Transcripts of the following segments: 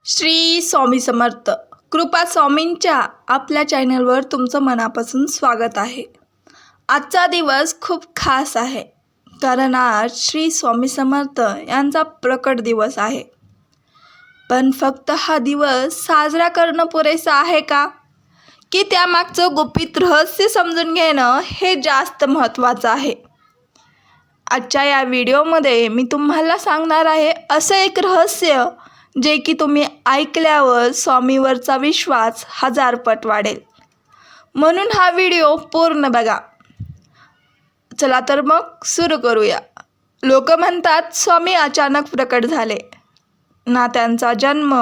श्री स्वामी समर्थ कृपा स्वामींच्या आपल्या चॅनलवर तुमचं मनापासून स्वागत आहे। आजचा दिवस खूप खास आहे कारण आज श्री स्वामी समर्थ यांचा प्रकट दिवस आहे। पण फक्त हा दिवस साजरा करणं पुरेसं आहे का, की त्यामागचं गुपित रहस्य समजून घेणं हे जास्त महत्त्वाचं आहे। आजच्या या व्हिडिओमध्ये मी तुम्हाला सांगणार आहे असं एक रहस्य जे की तुम्ही ऐकल्यावर स्वामीवरचा विश्वास 1000 पट वाढेल। म्हणून हा व्हिडिओ पूर्ण बघा। चला तर मग सुरू करूया। लोक म्हणतात स्वामी अचानक प्रकट झाले। ना त्यांचा जन्म,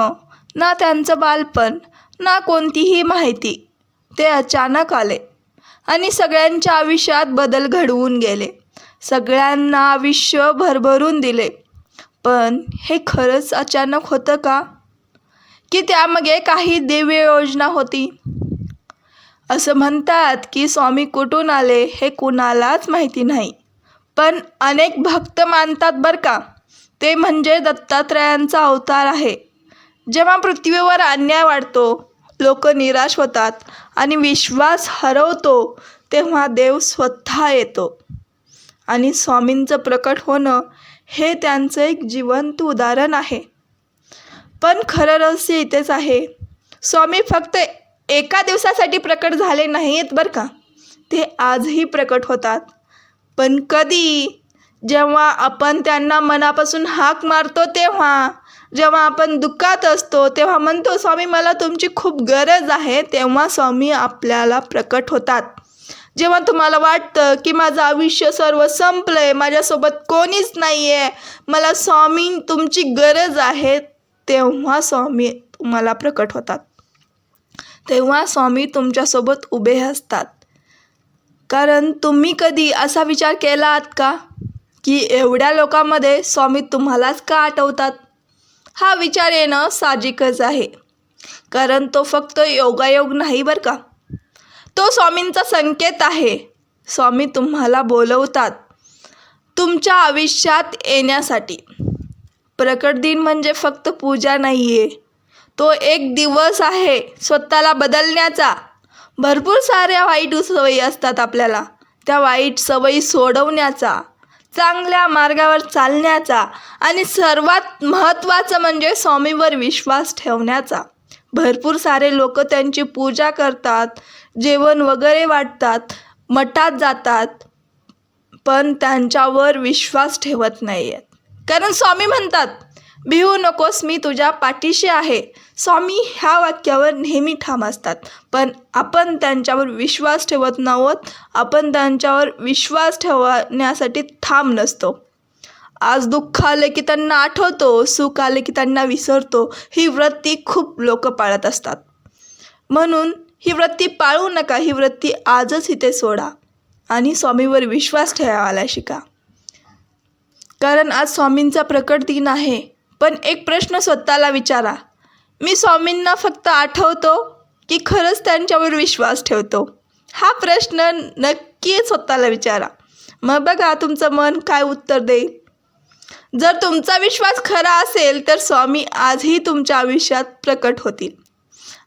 ना त्यांचं बालपण, ना कोणतीही माहिती। ते अचानक आले आणि सगळ्यांच्या आयुष्यात बदल घडवून गेले, सगळ्यांना आयुष्य भरभरून दिले। पण हे खरंच अचानक होतं का, की त्यामागे काही दिव्य योजना होती? असं म्हणतात की स्वामी कुठून आले हे कुणालाच माहिती नाही, पण अनेक भक्त मानतात बरं का। ते म्हणजे दत्तात्रयांचा अवतार आहे। जेव्हा पृथ्वीवर अन्याय वाढतो, लोक निराश होतात आणि विश्वास हरवतो, तेव्हा देव स्वतः येतो आणि स्वामींचं प्रकट होणं हे त्यांचं एक जिवंत उदाहरण आहे। पण खरं रहस्य इथेच आहे, स्वामी फक्त एका दिवसासाठी प्रकट झाले नाहीत बरं का, ते आजही प्रकट होतात। पण कधी? जेव्हा आपण त्यांना मनापासून हाक मारतो तेव्हा, जेव्हा आपण दुःखात असतो तेव्हा म्हणतो स्वामी मला तुमची खूप गरज आहे, तेव्हा स्वामी आपल्याला प्रकट होतात। जेव्हा तुम्हाला वाटतं की माझं आयुष्य सर्व संपलंय, माझ्यासोबत कोणीच नाही आहे, मला स्वामी तुमची गरज आहे, तेव्हा स्वामी तुम्हाला प्रकट होतात। तेव्हा स्वामी तुमच्यासोबत उभे असतात। कारण तुम्ही कधी असा विचार केला आहात का, की एवढ्या लोकांमध्ये स्वामी तुम्हालाच का आठवतात? हा विचार येणं साहजिकच आहे, कारण तो फक्त योगायोग नाही बरं का, तो स्वामींचा संकेत आहे। स्वामी तुम्हाला बोलवतात तुमच्या आयुष्यात येण्यासाठी। प्रकट दिन म्हणजे फक्त पूजा नाही आहे, तो एक दिवस आहे स्वतःला बदलण्याचा। भरपूर साऱ्या वाईट सवयी असतात आपल्याला, त्या वाईट सवयी सोडवण्याचा, चांगल्या मार्गावर चालण्याचा आणि सर्वात महत्त्वाचं म्हणजे स्वामीवर विश्वास ठेवण्याचा। भरपूर सारे लोक त्यांची पूजा करतात, जेवण वगैरे वाटतात, मठात जातात, पण त्यांच्यावर विश्वास ठेवत नाही आहेत। कारण स्वामी म्हणतात भिवू नकोस, मी तुझ्या पाठीशी आहे। स्वामी ह्या वाक्यावर नेहमी ठाम असतात, पण आपण त्यांच्यावर विश्वास ठेवत नव्हत, आपण त्यांच्यावर विश्वास ठेवण्यासाठी ठाम नसतो। आज दुःख आले की त्यांना आठवतो, सुख आले की त्यांना विसरतो। ही वृत्ती खूप लोक पाळत असतात। म्हणून ही वृत्ती पाळू नका, ही वृत्ती आजच इथे सोडा आणि स्वामीवर विश्वास ठेवायला शिका। कारण आज स्वामींचा प्रकट दिन आहे। पण एक प्रश्न स्वतःला विचारा, मी स्वामींना फक्त आठवतो की खरंच त्यांच्यावर विश्वास ठेवतो? हा प्रश्न नक्की स्वतःला विचारा, मग बघा तुमचं मन काय उत्तर देईल। जर तुमचा विश्वास खरा असेल तर स्वामी आजही तुमच्या आयुष्यात प्रकट होतील।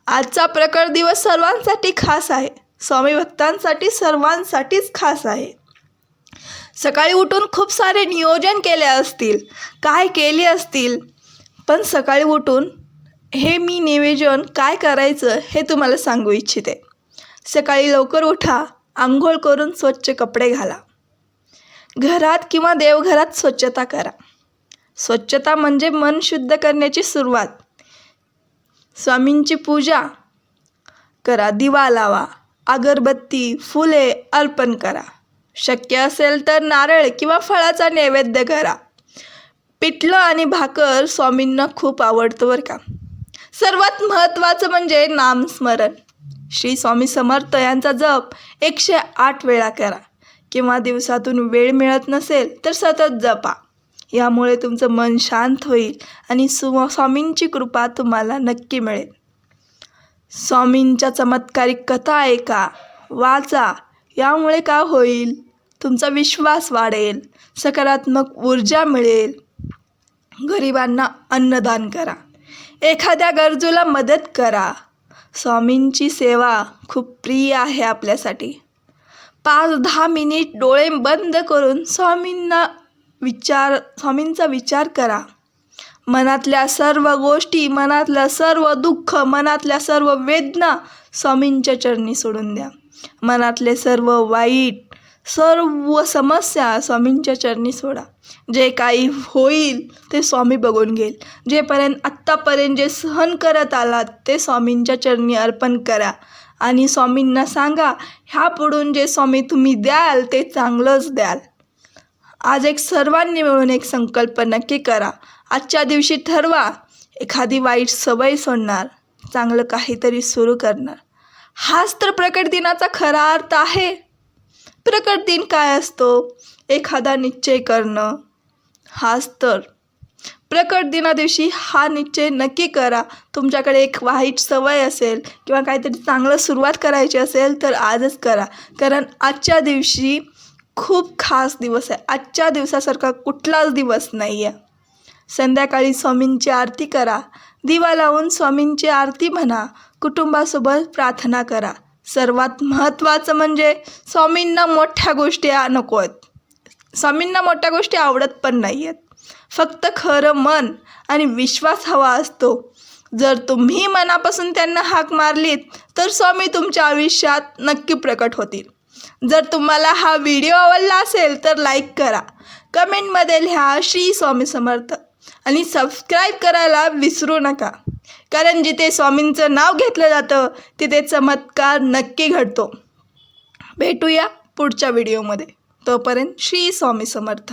आजचा प्रकट दिवस सर्वांसाठी खास आहे, स्वामी भक्तांसाठी सर्वांसाठीच खास आहे। सकाळी उठून खूप सारे नियोजन केले असतील, काय केले असतील, पण सकाळी उठून हे मी नियोजन काय करायचं हे तुम्हाला सांगू इच्छिते। सकाळी लवकर उठा, आंघोळ करून स्वच्छ कपडे घाला, घरात किंवा देवघरात स्वच्छता करा। स्वच्छता म्हणजे मन शुद्ध करण्याची सुरुवात। स्वामींची पूजा करा, दिवा लावा, अगरबत्ती, फुले अर्पण करा। शक्य असेल तर नारळ किंवा फळाचा नैवेद्य करा। पिठलं आणि भाकर स्वामींना खूप आवडतं बरं का। सर्वात महत्त्वाचं म्हणजे नामस्मरण। श्री स्वामी समर्थ यांचा जप 108 वेळा करा, किंवा दिवसातून वेळ मिळत नसेल तर सतत जपा। यामुळे तुमचं मन शांत होईल आणि स्वामींची कृपा तुम्हाला नक्की मिळेल। स्वामींच्या चमत्कारिक कथा ऐका, वाचा, यामुळे काय होईल, तुमचा विश्वास वाढेल, सकारात्मक ऊर्जा मिळेल। गरिबांना अन्नदान करा, एखाद्या गरजूला मदत करा. स्वामींची सेवा खूप प्रिय आहे आपल्यासाठी. 5-10 मिनिट डोळे बंद करून स्वामींचा विचार करा. मनातल्या सर्व गोष्टी, मनातलं सर्व दुःख, मनातल्या सर्व वेदना स्वामींच्या चरणी सोडून द्या. मनातले सर्व वाईट, सर्व समस्या स्वामींच्या चरणी सोडा. जे काही होईल ते स्वामी बघून घेईल. आत्तापर्यंत जे सहन करत आलात ते स्वामींच्या चरणी अर्पण करा आणि स्वामींना सांगा, ह्यापुढून जे स्वामी तुम्ही द्याल ते चांगलंच द्याल. आज सर्वांनी मिळून एक संकल्प नक्की करा. आजच्या दिवशी ठरवा, एखादी वाईट सवय सोडणार, चांगलं काहीतरी सुरू करणार. हाच तर प्रकट दिनाचा खरा अर्थ आहे. प्रकट दिन काय असतो? एखादा निश्चय करणं. हाच तर प्रकट दिना दिवशी हा निश्चय नक्की करा. तुमच्याकडे एक वाईट सवय असेल किंवा काहीतरी चांगलं सुरुवात करायची असेल तर आजच करा. कारण आजच्या दिवशी खूप खास दिवस आहे. आजच्या दिवसासारखा कुठलाच दिवस नाही आहे. संध्याकाळी स्वामींची आरती करा. दिवा लावून स्वामींची आरती म्हणा. कुटुंबासोबत प्रार्थना करा. सर्वात महत्त्वाचं म्हणजे स्वामींना मोठ्या गोष्टी नको आहेत. स्वामींना मोठ्या गोष्टी आवडत पण नाही आहेत. फक्त खरं मन आणि विश्वास हवा असतो. जर तुम्ही मनापासून त्यांना हाक मारलीत तर स्वामी तुमच्या आयुष्यात नक्की प्रकट होतील. जर तुम्हाला हा व्हिडिओ आवडला असेल तर लाईक करा, कमेंटमध्ये लिहा श्री स्वामी समर्थ आणि सबस्क्राईब करायला विसरू नका. कारण जिथे स्वामींचं नाव घेतलं जातं तिथे चमत्कार नक्की घडतो. भेटूया पुढच्या व्हिडिओमध्ये. तोपर्यंत श्री स्वामी समर्थ.